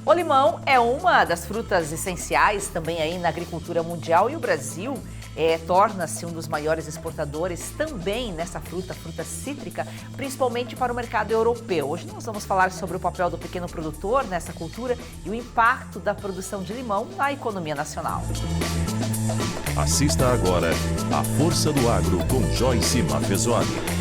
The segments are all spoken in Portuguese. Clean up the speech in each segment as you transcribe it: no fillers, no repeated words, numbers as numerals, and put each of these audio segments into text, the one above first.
O limão é uma das frutas essenciais também aí na agricultura mundial e o Brasil torna-se um dos maiores exportadores também nessa fruta cítrica, principalmente para o mercado europeu. Hoje nós vamos falar sobre o papel do pequeno produtor nessa cultura e o impacto da produção de limão na economia nacional. Assista agora a Força do Agro com Joyce Maffezoni.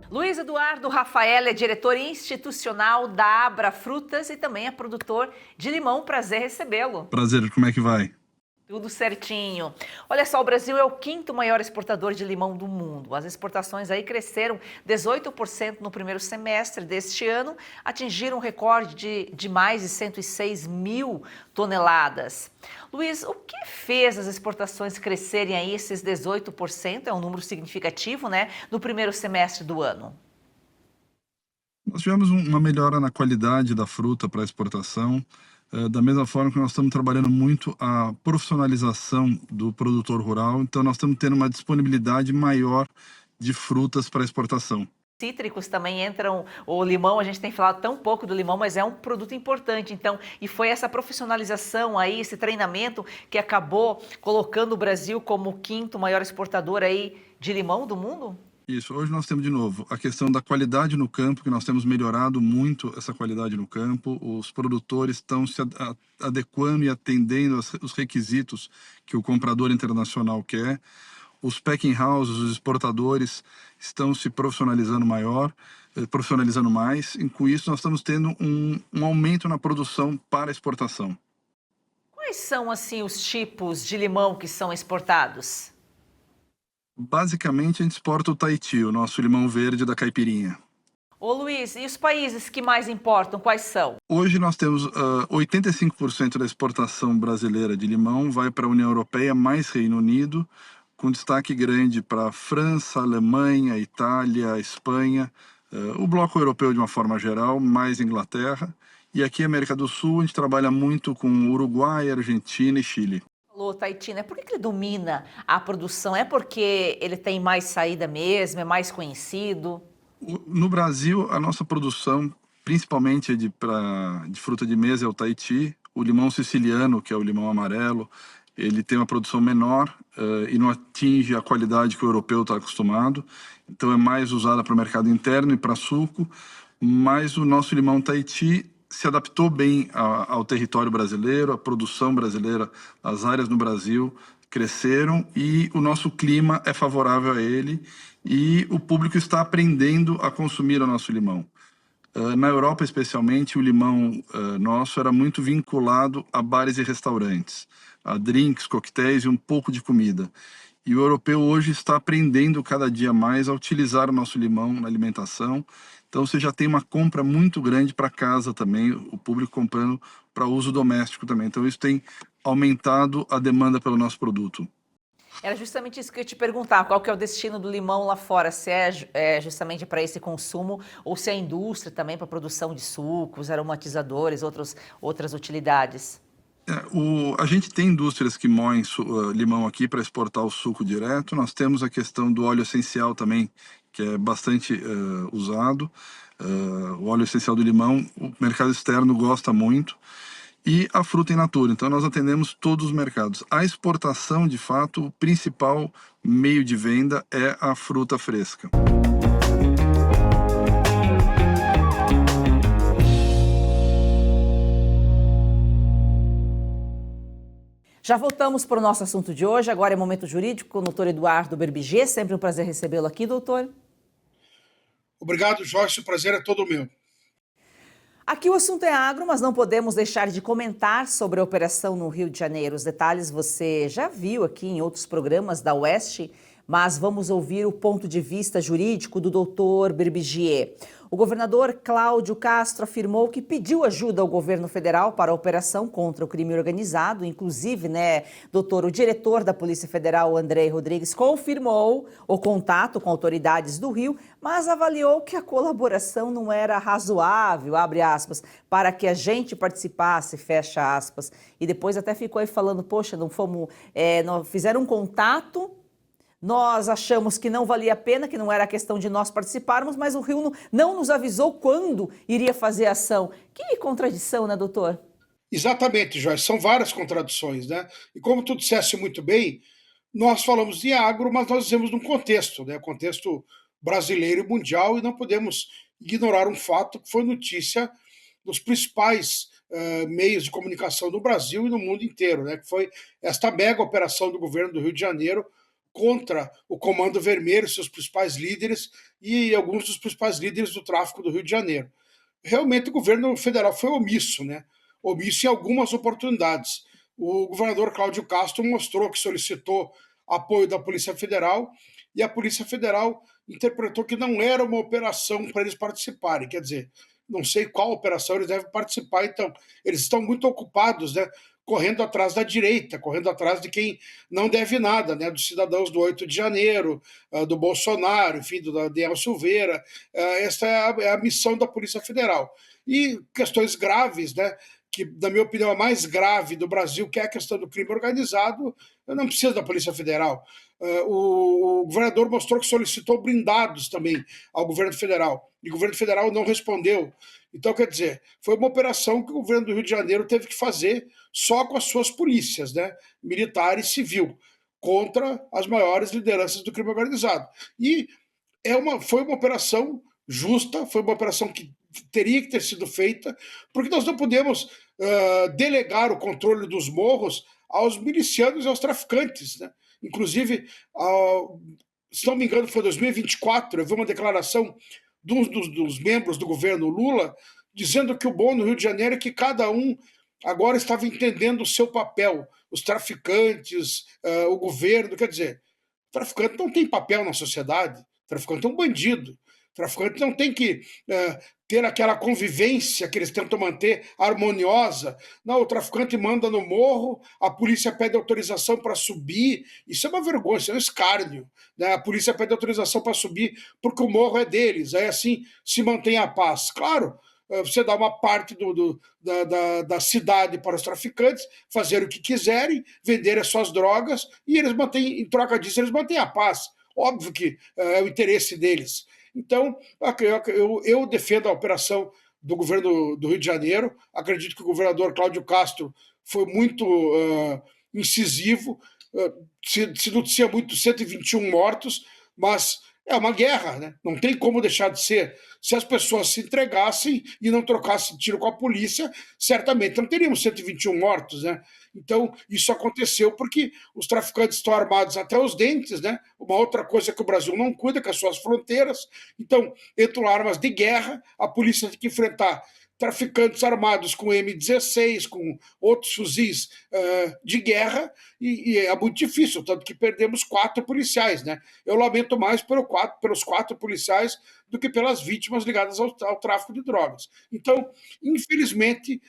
Luiz Eduardo Rafael é diretor institucional da Abra Frutas e também é produtor de limão. Prazer recebê-lo. Prazer, como é que vai? Tudo certinho. Olha só, o Brasil é o quinto maior exportador de limão do mundo. As exportações aí cresceram 18% no primeiro semestre deste ano, atingiram um recorde de mais de 106 mil toneladas. Luiz, o que fez as exportações crescerem aí esses 18%? É um número significativo, né? No primeiro semestre do ano. Nós tivemos uma melhora na qualidade da fruta para exportação, da mesma forma que nós estamos trabalhando muito a profissionalização do produtor rural, então nós estamos tendo uma disponibilidade maior de frutas para exportação. Cítricos também entram, o limão, a gente tem falado tão pouco do limão, mas é um produto importante, então, e foi essa profissionalização aí, esse treinamento que acabou colocando o Brasil como o quinto maior exportador aí de limão do mundo? Isso, hoje nós temos de novo a questão da qualidade no campo, que nós temos melhorado muito essa qualidade no campo, os produtores estão se adequando e atendendo os requisitos que o comprador internacional quer, os packing houses, os exportadores estão se profissionalizando mais, e com isso nós estamos tendo um aumento na produção para exportação. Quais são, assim, os tipos de limão que são exportados? Basicamente, a gente exporta o Tahiti, o nosso limão verde da caipirinha. Ô Luiz, e os países que mais importam, quais são? Hoje nós temos 85% da exportação brasileira de limão vai para a União Europeia, mais Reino Unido, com destaque grande para França, Alemanha, Itália, Espanha, o bloco europeu de uma forma geral, mais Inglaterra. E aqui, América do Sul, a gente trabalha muito com Uruguai, Argentina e Chile. O Tahiti, né? Por que ele domina a produção? É porque ele tem mais saída mesmo, é mais conhecido? No Brasil, a nossa produção, principalmente de fruta de mesa, é o Tahiti. O limão siciliano, que é o limão amarelo, ele tem uma produção menor e não atinge a qualidade que o europeu está acostumado. Então é mais usada para o mercado interno e para suco. Mas o nosso limão Tahiti se adaptou bem ao território brasileiro, à produção brasileira, as áreas no Brasil cresceram e o nosso clima é favorável a ele e o público está aprendendo a consumir o nosso limão. Na Europa, especialmente, o limão nosso era muito vinculado a bares e restaurantes, a drinks, coquetéis e um pouco de comida. E o europeu hoje está aprendendo cada dia mais a utilizar o nosso limão na alimentação. Então você já tem uma compra muito grande para casa também, o público comprando para uso doméstico também. Então isso tem aumentado a demanda pelo nosso produto. Era justamente isso que eu ia te perguntar, qual que é o destino do limão lá fora, se é justamente para esse consumo ou se é a indústria também para produção de sucos, aromatizadores, outras utilidades. A gente tem indústrias que moem limão aqui para exportar o suco direto. Nós temos a questão do óleo essencial também, que é bastante usado. O óleo essencial do limão, o mercado externo gosta muito. E a fruta in natura. Então nós atendemos todos os mercados. A exportação, de fato, o principal meio de venda é a fruta fresca. Já voltamos para o nosso assunto de hoje, agora é Momento Jurídico com o doutor Eduardo Berbiger, sempre um prazer recebê-lo aqui, doutor. Obrigado, Joyce, o prazer é todo meu. Aqui o assunto é agro, mas não podemos deixar de comentar sobre a operação no Rio de Janeiro. Os detalhes você já viu aqui em outros programas da Oeste, mas vamos ouvir o ponto de vista jurídico do doutor Berbiger. O governador Cláudio Castro afirmou que pediu ajuda ao governo federal para a operação contra o crime organizado. Inclusive, né, doutor, o diretor da Polícia Federal, Andrei Rodrigues, confirmou o contato com autoridades do Rio, mas avaliou que a colaboração não era razoável, abre aspas, para que a gente participasse, fecha aspas. E depois até ficou aí falando, poxa, não fomos, não fizeram um contato, Nós achamos que não valia a pena, que não era questão de nós participarmos, mas o Rio não nos avisou quando iria fazer a ação. Que contradição, né, doutor? Exatamente, Joyce, são várias contradições, né? E como tu disseste muito bem, nós falamos de agro, mas nós dizemos num contexto, né? Contexto brasileiro e mundial, e não podemos ignorar um fato que foi notícia dos principais meios de comunicação do Brasil e no mundo inteiro, né? Que foi esta mega operação do governo do Rio de Janeiro contra o Comando Vermelho, seus principais líderes e alguns dos principais líderes do tráfico do Rio de Janeiro. Realmente o governo federal foi omisso, né? Omisso em algumas oportunidades. O governador Cláudio Castro mostrou que solicitou apoio da Polícia Federal e a Polícia Federal interpretou que não era uma operação para eles participarem. Quer dizer, não sei qual operação eles devem participar, então eles estão muito ocupados, né? Correndo atrás da direita, correndo atrás de quem não deve nada, né? Dos cidadãos do 8 de janeiro, do Bolsonaro, enfim, do Daniel Silveira. Essa é a missão da Polícia Federal. E questões graves, né? Que, na minha opinião, a mais grave do Brasil, que é a questão do crime organizado, não precisa da Polícia Federal. O governador mostrou que solicitou blindados também ao governo federal, e o governo federal não respondeu. Então, quer dizer, foi uma operação que o governo do Rio de Janeiro teve que fazer só com as suas polícias, né, militar e civil, contra as maiores lideranças do crime organizado. E foi uma operação justa, foi uma operação que teria que ter sido feita, porque nós não podemos delegar o controle dos morros aos milicianos e aos traficantes, né? Inclusive, se não me engano, foi em 2024, eu vi uma declaração dos membros do governo Lula dizendo que o bom no Rio de Janeiro é que cada um agora estava entendendo o seu papel, os traficantes, o governo, quer dizer, o traficante não tem papel na sociedade, o traficante é um bandido, o traficante não tem que ter aquela convivência que eles tentam manter harmoniosa. Não, o traficante manda no morro, a polícia pede autorização para subir. Isso é uma vergonha, isso é um escárnio, né? A polícia pede autorização para subir porque o morro é deles. Aí assim se mantém a paz. Claro, você dá uma parte da cidade para os traficantes fazer o que quiserem, vender as suas drogas, e eles mantêm, em troca disso, eles mantêm a paz. Óbvio que é o interesse deles. Então, eu defendo a operação do governo do Rio de Janeiro. Acredito que o governador Cláudio Castro foi muito incisivo. Se noticia muito 121 mortos, mas é uma guerra, né? Não tem como deixar de ser. Se as pessoas se entregassem e não trocassem tiro com a polícia, certamente não teríamos 121 mortos, né? Então, isso aconteceu porque os traficantes estão armados até os dentes, né? Uma outra coisa que o Brasil não cuida, que é as suas fronteiras. Então, entram armas de guerra, a polícia tem que enfrentar traficantes armados com M16, com outros fuzis de guerra, e é muito difícil, tanto que perdemos 4 policiais, né? Eu lamento mais pelos 4 policiais do que pelas vítimas ligadas ao tráfico de drogas. Então, infelizmente,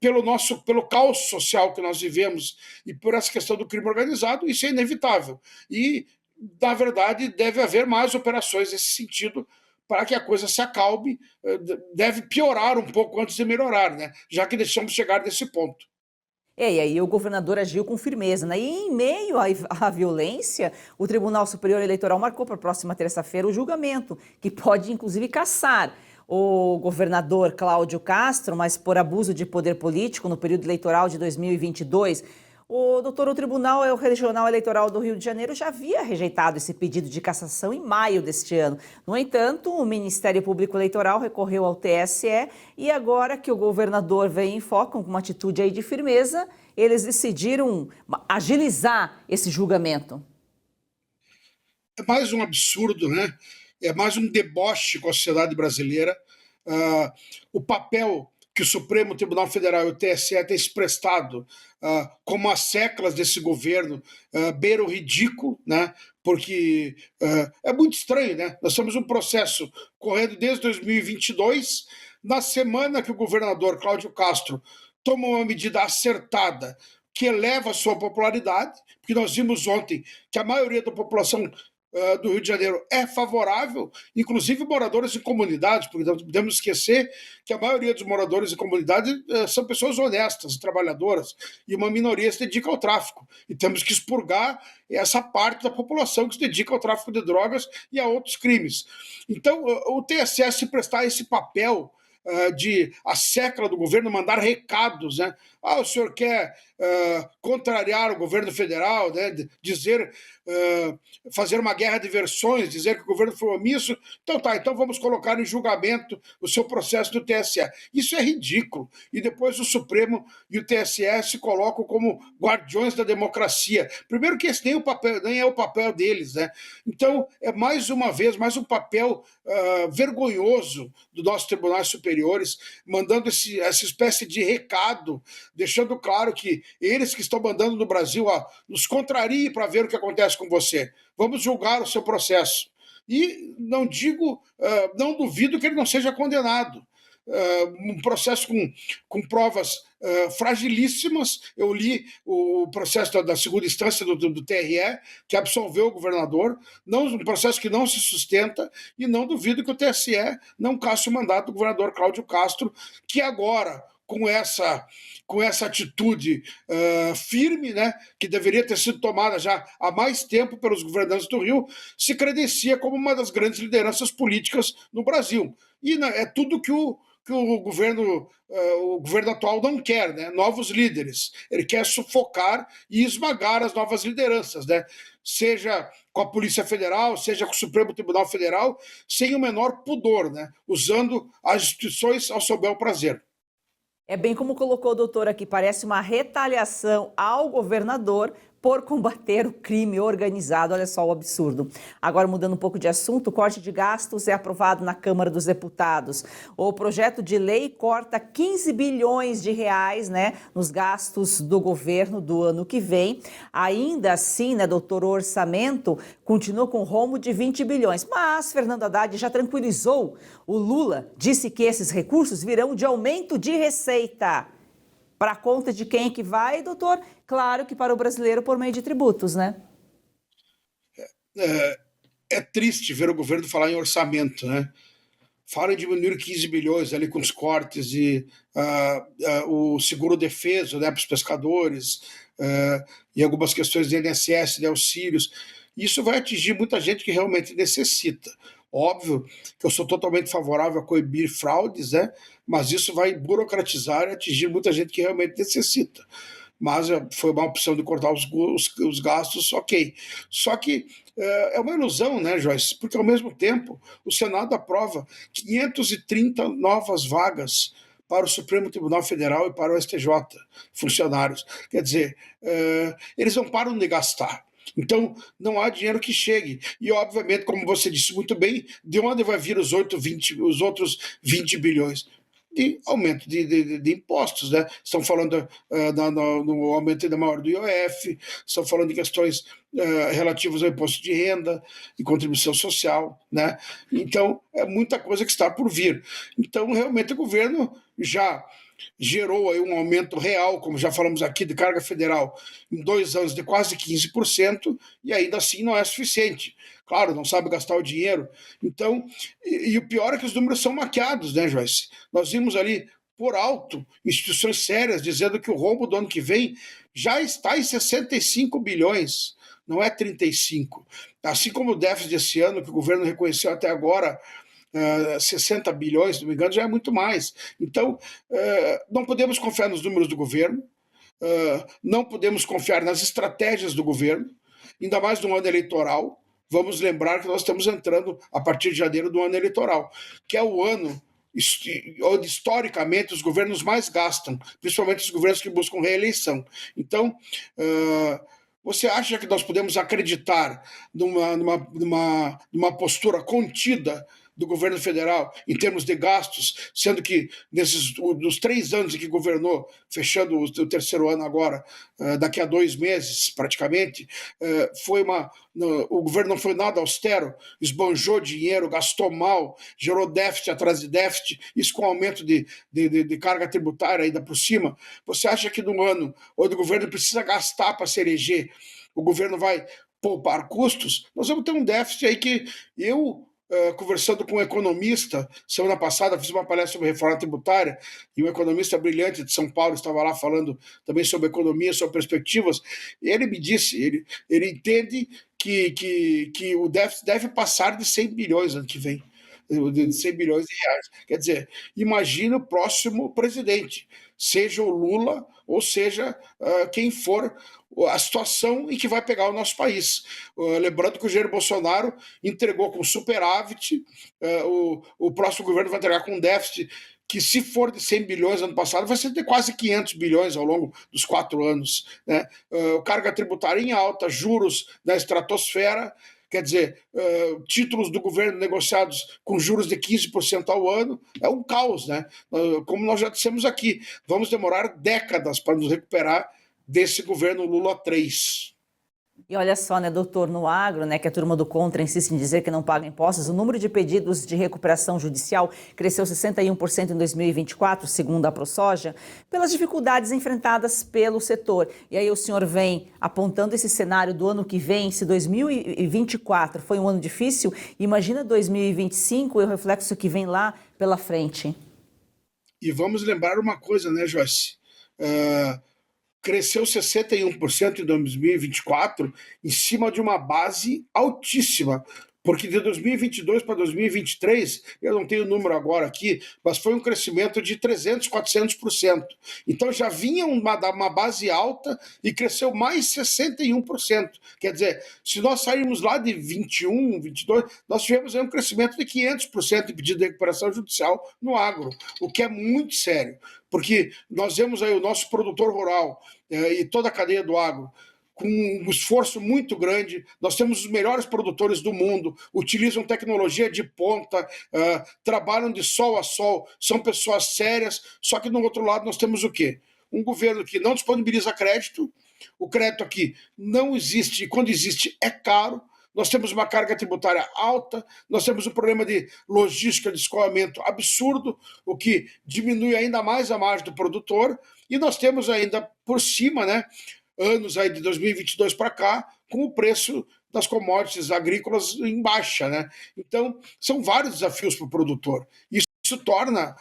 pelo caos social que nós vivemos e por essa questão do crime organizado, isso é inevitável. E, na verdade, deve haver mais operações nesse sentido para que a coisa se acalme. Deve piorar um pouco antes de melhorar, né? Já que deixamos chegar nesse ponto. E aí o governador agiu com firmeza, né? E em meio à violência, o Tribunal Superior Eleitoral marcou para a próxima terça-feira o julgamento, que pode inclusive cassar o governador Cláudio Castro, mas por abuso de poder político no período eleitoral de 2022. O Tribunal Regional Eleitoral do Rio de Janeiro já havia rejeitado esse pedido de cassação em maio deste ano. No entanto, o Ministério Público Eleitoral recorreu ao TSE e agora que o governador vem em foco, com uma atitude aí de firmeza, eles decidiram agilizar esse julgamento. É mais um absurdo, né? É mais um deboche com a sociedade brasileira. O papel que o Supremo Tribunal Federal e o TSE têm se prestado como as seclas desse governo beira o ridículo, né? Porque é muito estranho, né? Nós temos um processo correndo desde 2022, na semana que o governador Cláudio Castro toma uma medida acertada que eleva a sua popularidade, porque nós vimos ontem que a maioria da população do Rio de Janeiro é favorável, inclusive moradores em comunidades, porque não podemos esquecer que a maioria dos moradores em comunidade são pessoas honestas, trabalhadoras, e uma minoria se dedica ao tráfico. E temos que expurgar essa parte da população que se dedica ao tráfico de drogas e a outros crimes. Então, o TSE se prestar esse papel de a sécula do governo mandar recados, né? O senhor quer contrariar o governo federal, né? Dizer, fazer uma guerra de versões, dizer que o governo foi omisso. Então tá, então vamos colocar em julgamento o seu processo do TSE. Isso é ridículo. E depois o Supremo e o TSE se colocam como guardiões da democracia. Primeiro que esse nem é o papel deles, né? Então é mais uma vez, mais um papel vergonhoso dos nossos tribunais superiores, mandando essa espécie de recado, deixando claro que eles que estão mandando no Brasil, nos contrarie para ver o que acontece com você. Vamos julgar o seu processo. E não não duvido que ele não seja condenado. Um processo com provas fragilíssimas. Eu li o processo da segunda instância do TRE, que absolveu o governador, um processo que não se sustenta, e não duvido que o TSE não casse o mandato do governador Cláudio Castro, que agora, com essa atitude firme, né, que deveria ter sido tomada já há mais tempo pelos governantes do Rio, se credencia como uma das grandes lideranças políticas no Brasil. E é tudo que o governo atual não quer, né? Novos líderes. Ele quer sufocar e esmagar as novas lideranças, né? Seja com a Polícia Federal, seja com o Supremo Tribunal Federal, sem o menor pudor, né? Usando as instituições ao seu bel prazer. É bem como colocou o doutor aqui, parece uma retaliação ao governador por combater o crime organizado. Olha só o absurdo. Agora, mudando um pouco de assunto, o corte de gastos é aprovado na Câmara dos Deputados. O projeto de lei corta 15 bilhões de reais, né, nos gastos do governo do ano que vem. Ainda assim, né, doutor, o orçamento continua com rombo de 20 bilhões. Mas Fernando Haddad já tranquilizou. O Lula disse que esses recursos virão de aumento de receita. Para a conta de quem é que vai, doutor? Claro que para o brasileiro por meio de tributos, né? É triste ver o governo falar em orçamento, né? Fala em diminuir 15 bilhões ali com os cortes e o seguro-defeso, né, para os pescadores, e algumas questões de INSS, de auxílios. Isso vai atingir muita gente que realmente necessita. Óbvio que eu sou totalmente favorável a coibir fraudes, né? Mas isso vai burocratizar e atingir muita gente que realmente necessita. Mas foi uma opção de cortar os gastos, ok. Só que é uma ilusão, né, Joyce? Porque, ao mesmo tempo, o Senado aprova 530 novas vagas para o Supremo Tribunal Federal e para o STJ, funcionários. Quer dizer, eles não param de gastar. Então, não há dinheiro que chegue. E, obviamente, como você disse muito bem, de onde vai vir os outros 20 bilhões? De aumento de impostos, né? Estão falando no aumento ainda maior do IOF, estão falando de questões relativas ao imposto de renda e contribuição social, né? Então, é muita coisa que está por vir. Então, realmente, o governo já gerou aí um aumento real, como já falamos aqui, de carga federal em 2 anos de quase 15%, e ainda assim não é suficiente. Claro, não sabe gastar o dinheiro. Então, e o pior é que os números são maquiados, né, Joyce? Nós vimos ali, por alto, instituições sérias dizendo que o rombo do ano que vem já está em 65 bilhões, não é 35. Assim como o déficit desse ano, que o governo reconheceu até agora, 60 bilhões, se não me engano, já é muito mais. Então, não podemos confiar nos números do governo, não podemos confiar nas estratégias do governo, ainda mais no ano eleitoral. Vamos lembrar que nós estamos entrando, a partir de janeiro, do ano eleitoral, que é o ano onde, historicamente, os governos mais gastam, principalmente os governos que buscam reeleição. Então, você acha que nós podemos acreditar numa postura contida do governo federal em termos de gastos, sendo que dos 3 anos em que governou, fechando o terceiro ano agora, daqui a 2 meses praticamente, o governo não foi nada austero, esbanjou dinheiro, gastou mal, gerou déficit atrás de déficit, isso com aumento de carga tributária ainda por cima. Você acha que num ano onde o governo precisa gastar para se eleger, o governo vai poupar custos, nós vamos ter um déficit aí que eu, conversando com um economista, semana passada fiz uma palestra sobre reforma tributária, e um economista brilhante de São Paulo estava lá falando também sobre economia, sobre perspectivas, e ele me disse, ele entende que o déficit deve passar de 100 bilhões ano que vem, de 100 bilhões de reais. Quer dizer, imagina o próximo presidente, seja o Lula ou seja quem for, a situação em que vai pegar o nosso país. Lembrando que o Jair Bolsonaro entregou com superávit, o próximo governo vai entregar com déficit que, se for de 100 bilhões ano passado, vai ser de quase 500 bilhões ao longo dos 4 anos. Né? Carga tributária em alta, juros na estratosfera, quer dizer, títulos do governo negociados com juros de 15% ao ano, é um caos, né? Como nós já dissemos aqui, vamos demorar décadas para nos recuperar desse governo Lula 3. E olha só, né, doutor, no agro, né, que a turma do Contra insiste em dizer que não paga impostos, o número de pedidos de recuperação judicial cresceu 61% em 2024, segundo a ProSoja, pelas dificuldades enfrentadas pelo setor. E aí o senhor vem apontando esse cenário do ano que vem. Se 2024 foi um ano difícil, imagina 2025 e o reflexo que vem lá pela frente. E vamos lembrar uma coisa, né, Joyce? Cresceu 61% em 2024, em cima de uma base altíssima, porque de 2022 para 2023, eu não tenho o número agora aqui, mas foi um crescimento de 300%, 400%. Então já vinha uma base alta e cresceu mais 61%. Quer dizer, se nós sairmos lá de 21, 22, nós tivemos aí um crescimento de 500% em pedido de recuperação judicial no agro, o que é muito sério, porque nós vemos aí o nosso produtor rural e toda a cadeia do agro com um esforço muito grande. Nós temos os melhores produtores do mundo, utilizam tecnologia de ponta, trabalham de sol a sol, são pessoas sérias, só que no outro lado nós temos o quê? Um governo que não disponibiliza crédito, o crédito aqui não existe, e quando existe é caro, nós temos uma carga tributária alta, nós temos um problema de logística de escoamento absurdo, o que diminui ainda mais a margem do produtor, e nós temos ainda por cima, né, anos aí de 2022 para cá, com o preço das commodities agrícolas em baixa, né? Então, são vários desafios para o produtor. Isso torna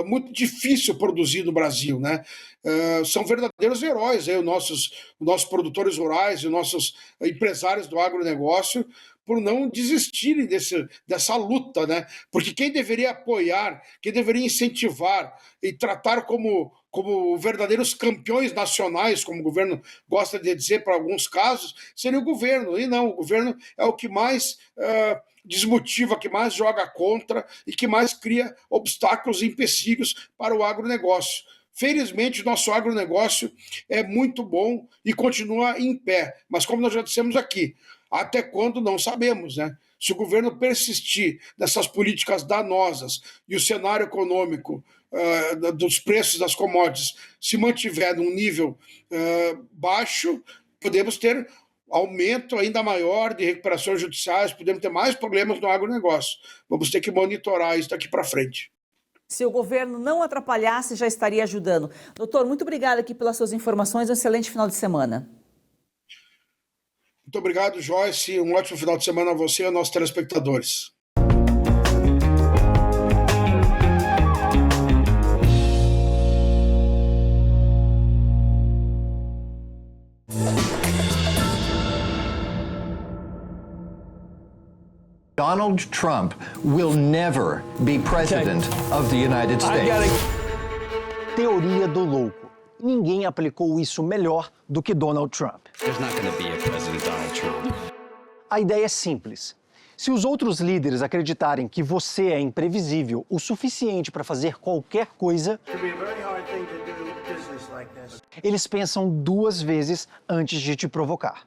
muito difícil produzir no Brasil, né? São verdadeiros heróis aí, os nossos produtores rurais e os nossos empresários do agronegócio, por não desistirem dessa luta, né? Porque quem deveria apoiar, quem deveria incentivar e tratar como verdadeiros campeões nacionais, como o governo gosta de dizer para alguns casos, seria o governo. E não, o governo é o que mais desmotiva, que mais joga contra e que mais cria obstáculos e empecilhos para o agronegócio. Felizmente, o nosso agronegócio é muito bom e continua em pé. Mas, como nós já dissemos aqui, até quando não sabemos, né? Se o governo persistir nessas políticas danosas e o cenário econômico dos preços das commodities se mantiver num nível baixo, podemos ter aumento ainda maior de recuperações judiciais, podemos ter mais problemas no agronegócio. Vamos ter que monitorar isso daqui para frente. Se o governo não atrapalhasse, já estaria ajudando. Doutor, muito obrigada aqui pelas suas informações. Um excelente final de semana. Muito obrigado, Joyce. Um ótimo final de semana a você e aos nossos telespectadores. Donald Trump will never be president of the United States. Teoria do louco. Ninguém aplicou isso melhor do que Donald Trump. There's not going to be a President Donald Trump. A ideia é simples. Se os outros líderes acreditarem que você é imprevisível o suficiente para fazer qualquer coisa, eles pensam 2 vezes antes de te provocar.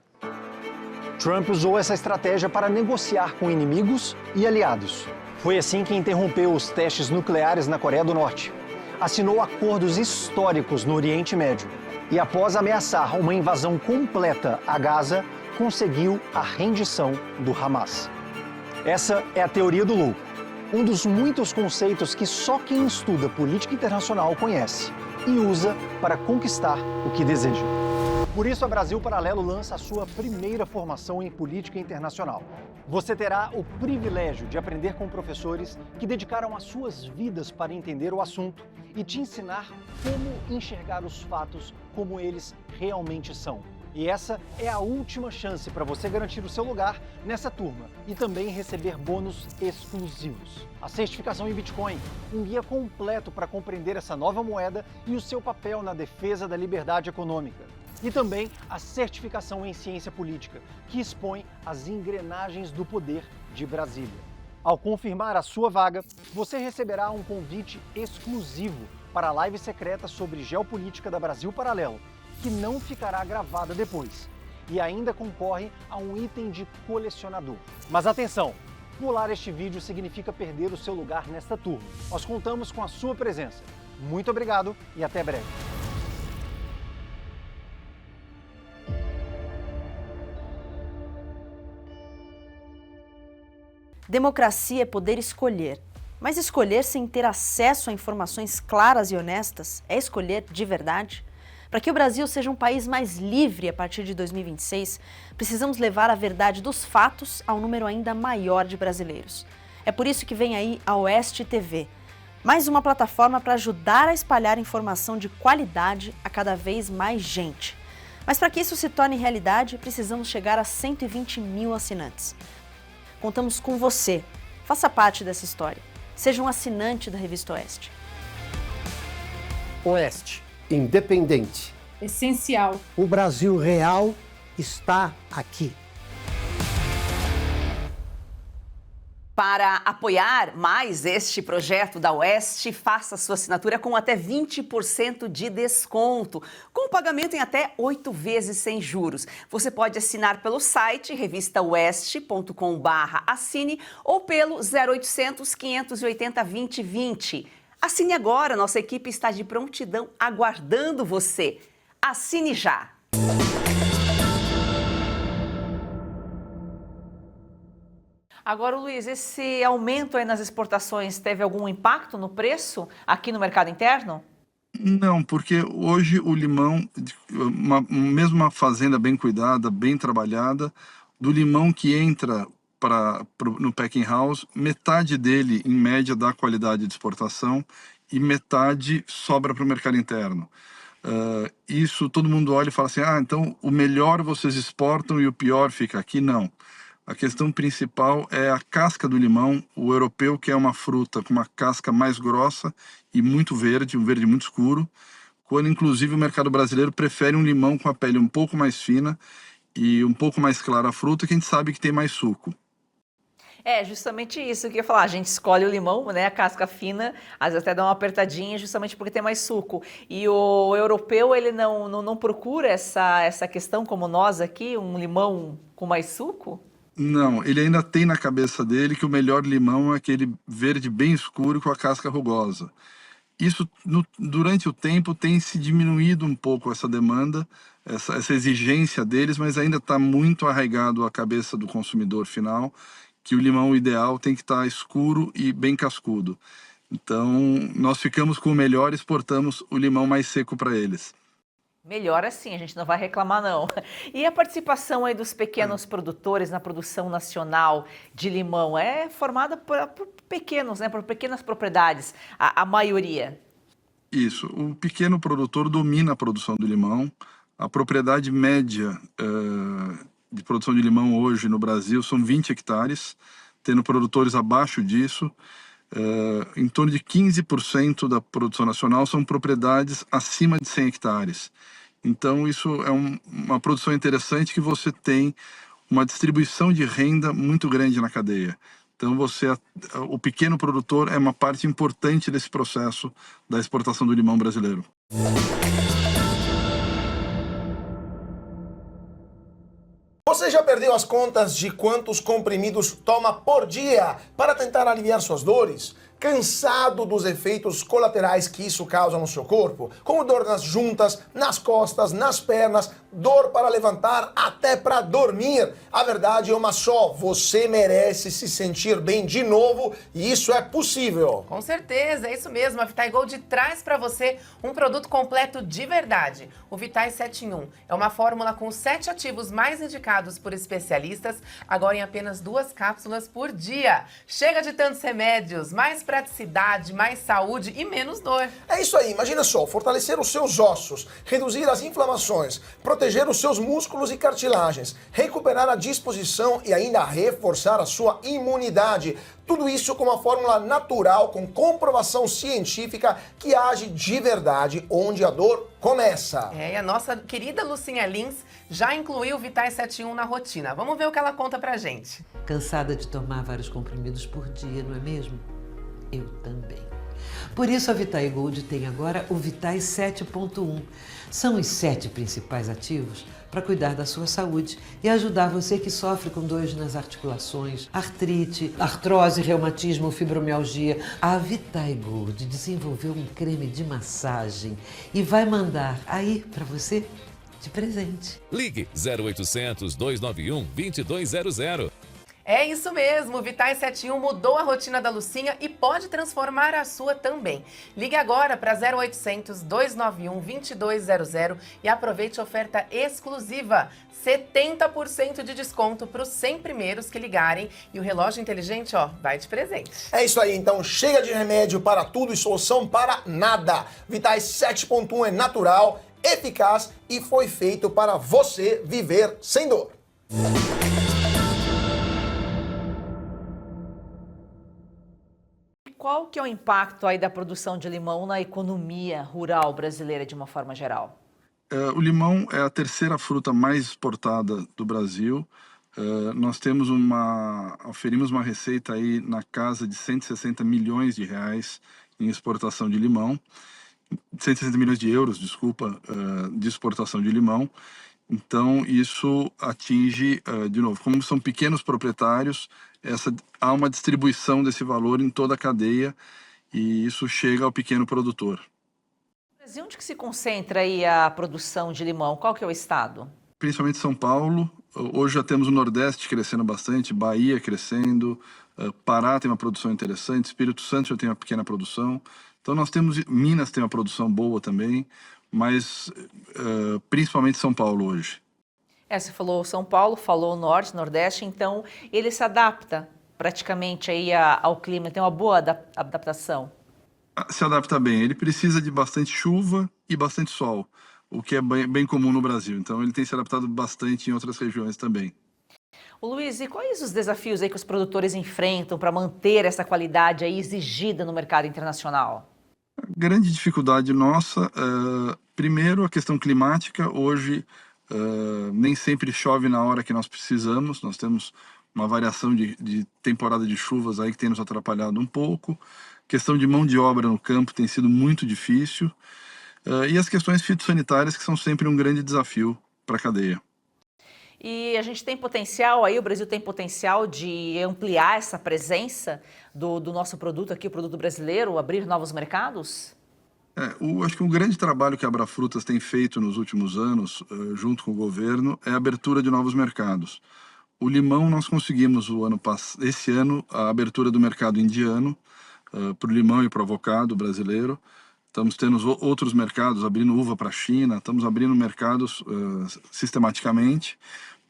Trump usou essa estratégia para negociar com inimigos e aliados. Foi assim que interrompeu os testes nucleares na Coreia do Norte, assinou acordos históricos no Oriente Médio e, após ameaçar uma invasão completa a Gaza, conseguiu a rendição do Hamas. Essa é a teoria do louco, um dos muitos conceitos que só quem estuda política internacional conhece e usa para conquistar o que deseja. Por isso, a Brasil Paralelo lança a sua primeira formação em política internacional. Você terá o privilégio de aprender com professores que dedicaram as suas vidas para entender o assunto e te ensinar como enxergar os fatos como eles realmente são. E essa é a última chance para você garantir o seu lugar nessa turma e também receber bônus exclusivos. A certificação em Bitcoin, um guia completo para compreender essa nova moeda e o seu papel na defesa da liberdade econômica. E também a certificação em ciência política, que expõe as engrenagens do poder de Brasília. Ao confirmar a sua vaga, você receberá um convite exclusivo para a live secreta sobre geopolítica da Brasil Paralelo, que não ficará gravada depois. E ainda concorre a um item de colecionador. Mas atenção! Pular este vídeo significa perder o seu lugar nesta turma. Nós contamos com a sua presença. Muito obrigado e até breve. Democracia é poder escolher. Mas escolher sem ter acesso a informações claras e honestas é escolher de verdade? Para que o Brasil seja um país mais livre a partir de 2026, precisamos levar a verdade dos fatos a um número ainda maior de brasileiros. É por isso que vem aí a Oeste TV, mais uma plataforma para ajudar a espalhar informação de qualidade a cada vez mais gente. Mas para que isso se torne realidade, precisamos chegar a 120 mil assinantes. Contamos com você. Faça parte dessa história. Seja um assinante da Revista Oeste. Oeste, independente. Essencial. O Brasil real está aqui. Para apoiar mais este projeto da Oeste, faça sua assinatura com até 20% de desconto, com pagamento em até 8 vezes sem juros. Você pode assinar pelo site revistaoeste.com/assine ou pelo 0800 580 2020. Assine agora, nossa equipe está de prontidão aguardando você. Assine já! Agora, Luiz, esse aumento aí nas exportações teve algum impacto no preço aqui no mercado interno? Não, porque hoje o limão, mesmo uma fazenda bem cuidada, bem trabalhada, do limão que entra no packing house, metade dele, em média, dá qualidade de exportação e metade sobra para o mercado interno. Isso todo mundo olha e fala assim, então o melhor vocês exportam e o pior fica aqui. Não. A questão principal é a casca do limão. O europeu quer uma fruta com uma casca mais grossa e muito verde, um verde muito escuro, quando inclusive o mercado brasileiro prefere um limão com a pele um pouco mais fina e um pouco mais clara a fruta, que a gente sabe que tem mais suco. É justamente isso que eu ia falar. A gente escolhe o limão, né, a casca fina, às vezes até dá uma apertadinha justamente porque tem mais suco. E o europeu, ele não procura essa questão como nós aqui, um limão com mais suco? Não, ele ainda tem na cabeça dele que o melhor limão é aquele verde bem escuro com a casca rugosa. Isso, durante o tempo, tem se diminuído um pouco essa demanda, essa exigência deles, mas ainda está muito arraigado à cabeça do consumidor final, que o limão ideal tem que estar escuro e bem cascudo. Então, nós ficamos com o melhor e exportamos o limão mais seco para eles. Melhor assim, a gente não vai reclamar não. E a participação aí dos pequenos produtores na produção nacional de limão é formada por pequenos, né, por pequenas propriedades, a maioria? Isso, o pequeno produtor domina a produção do limão. A propriedade média de produção de limão hoje no Brasil são 20 hectares, tendo produtores abaixo disso. Em torno de 15% da produção nacional são propriedades acima de 100 hectares. Então isso é uma produção interessante, que você tem uma distribuição de renda muito grande na cadeia. Então o pequeno produtor é uma parte importante desse processo da exportação do limão brasileiro. Você já perdeu as contas de quantos comprimidos toma por dia para tentar aliviar suas dores? Cansado dos efeitos colaterais que isso causa no seu corpo? Como dor nas juntas, nas costas, nas pernas, dor para levantar, até para dormir. A verdade é uma só, você merece se sentir bem de novo e isso é possível. Com certeza, é isso mesmo. A Vitae Gold traz para você um produto completo de verdade. O Vitae 7 em 1 é uma fórmula com os 7 ativos mais indicados por especialistas, agora em apenas 2 cápsulas por dia. Chega de tantos remédios, mais praticidade, mais saúde e menos dor. É isso aí, imagina só, fortalecer os seus ossos, reduzir as inflamações, proteger os seus músculos e cartilagens, recuperar a disposição e ainda reforçar a sua imunidade. Tudo isso com uma fórmula natural, com comprovação científica que age de verdade onde a dor começa. E a nossa querida Lucinha Lins já incluiu o Vitae 7 em 1 na rotina. Vamos ver o que ela conta pra gente. Cansada de tomar vários comprimidos por dia, não é mesmo? Eu também. Por isso a Vitae Gold tem agora o Vitae 7.1. São os 7 principais ativos para cuidar da sua saúde e ajudar você que sofre com dores nas articulações, artrite, artrose, reumatismo, fibromialgia. A Vitae Gold desenvolveu um creme de massagem e vai mandar aí para você de presente. Ligue 0800 291 2200. É isso mesmo, o Vitae 7 em 1 mudou a rotina da Lucinha e pode transformar a sua também. Ligue agora para 0800 291 2200 e aproveite a oferta exclusiva. 70% de desconto para os 100 primeiros que ligarem e o relógio inteligente, vai de presente. É isso aí, então chega de remédio para tudo e solução para nada. Vitae 7.1 é natural, eficaz e foi feito para você viver sem dor. Qual que é o impacto aí da produção de limão na economia rural brasileira de uma forma geral? O limão é a terceira fruta mais exportada do Brasil. Nós temos oferimos uma receita aí na casa de 160 milhões de reais em exportação de limão. 160 milhões de euros, desculpa, de exportação de limão. Então, isso atinge, de novo, como são pequenos proprietários, há uma distribuição desse valor em toda a cadeia e isso chega ao pequeno produtor. Mas onde que se concentra aí a produção de limão? Qual que é o estado? Principalmente São Paulo. Hoje já temos o Nordeste crescendo bastante, Bahia crescendo, Pará tem uma produção interessante, Espírito Santo já tem uma pequena produção. Então nós temos, Minas tem uma produção boa também, mas principalmente São Paulo hoje. Você falou São Paulo, falou Norte, Nordeste, então ele se adapta praticamente aí ao clima, tem uma boa adaptação? Se adapta bem, ele precisa de bastante chuva e bastante sol, o que é bem comum no Brasil, então ele tem se adaptado bastante em outras regiões também. Luiz, e quais os desafios aí que os produtores enfrentam para manter essa qualidade aí exigida no mercado internacional? A grande dificuldade nossa, primeiro a questão climática. Hoje nem sempre chove na hora que nós precisamos, nós temos uma variação de temporada de chuvas aí que tem nos atrapalhado um pouco. Questão de mão de obra no campo tem sido muito difícil, e as questões fitossanitárias que são sempre um grande desafio para a cadeia. E a gente tem potencial aí, o Brasil tem potencial de ampliar essa presença do nosso produto aqui, o produto brasileiro, abrir novos mercados? Acho que um grande trabalho que a Abrafrutas tem feito nos últimos anos, junto com o governo, é a abertura de novos mercados. O limão, nós conseguimos esse ano a abertura do mercado indiano, para o limão e para o avocado brasileiro. Estamos tendo outros mercados, abrindo uva para a China, estamos abrindo mercados sistematicamente.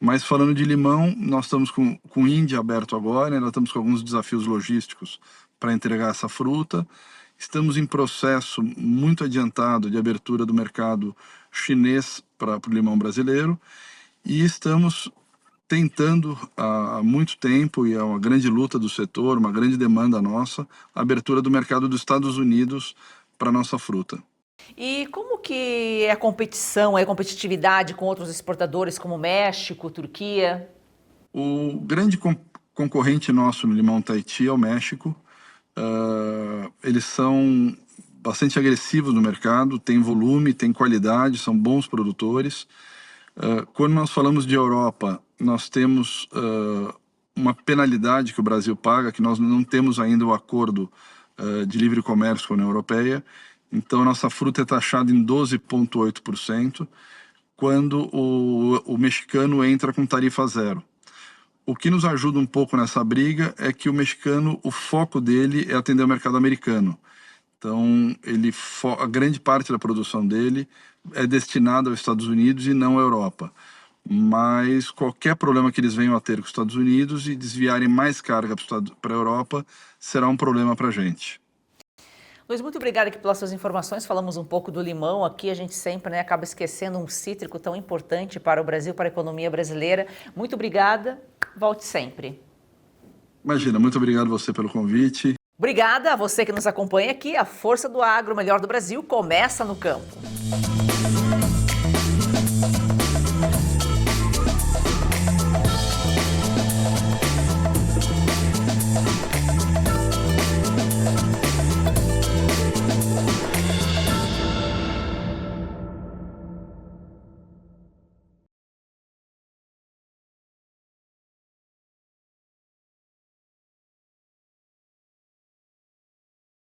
Mas falando de limão, nós estamos com Índia aberto agora, nós estamos com alguns desafios logísticos para entregar essa fruta. Estamos em processo muito adiantado de abertura do mercado chinês para o limão brasileiro e estamos tentando há muito tempo, e é uma grande luta do setor, uma grande demanda nossa, a abertura do mercado dos Estados Unidos para a nossa fruta. E como que é a competição, a competitividade com outros exportadores como México, Turquia? O grande concorrente nosso no limão Tahiti é o México. Eles são bastante agressivos no mercado, têm volume, têm qualidade, são bons produtores. Quando nós falamos de Europa, nós temos uma penalidade que o Brasil paga, que nós não temos ainda o acordo de livre comércio com a União Europeia. Então, a nossa fruta é taxada em 12,8%, quando o mexicano entra com tarifa zero. O que nos ajuda um pouco nessa briga é que o mexicano, o foco dele é atender o mercado americano. Então, a grande parte da produção dele é destinada aos Estados Unidos e não à Europa. Mas qualquer problema que eles venham a ter com os Estados Unidos e desviarem mais carga para a Europa, será um problema para a gente. Luiz, muito obrigada aqui pelas suas informações. Falamos um pouco do limão aqui. A gente sempre acaba esquecendo um cítrico tão importante para o Brasil, para a economia brasileira. Muito obrigada. Volte sempre. Imagina, muito obrigado você pelo convite. Obrigada a você que nos acompanha aqui. A Força do Agro, o melhor do Brasil, começa no campo.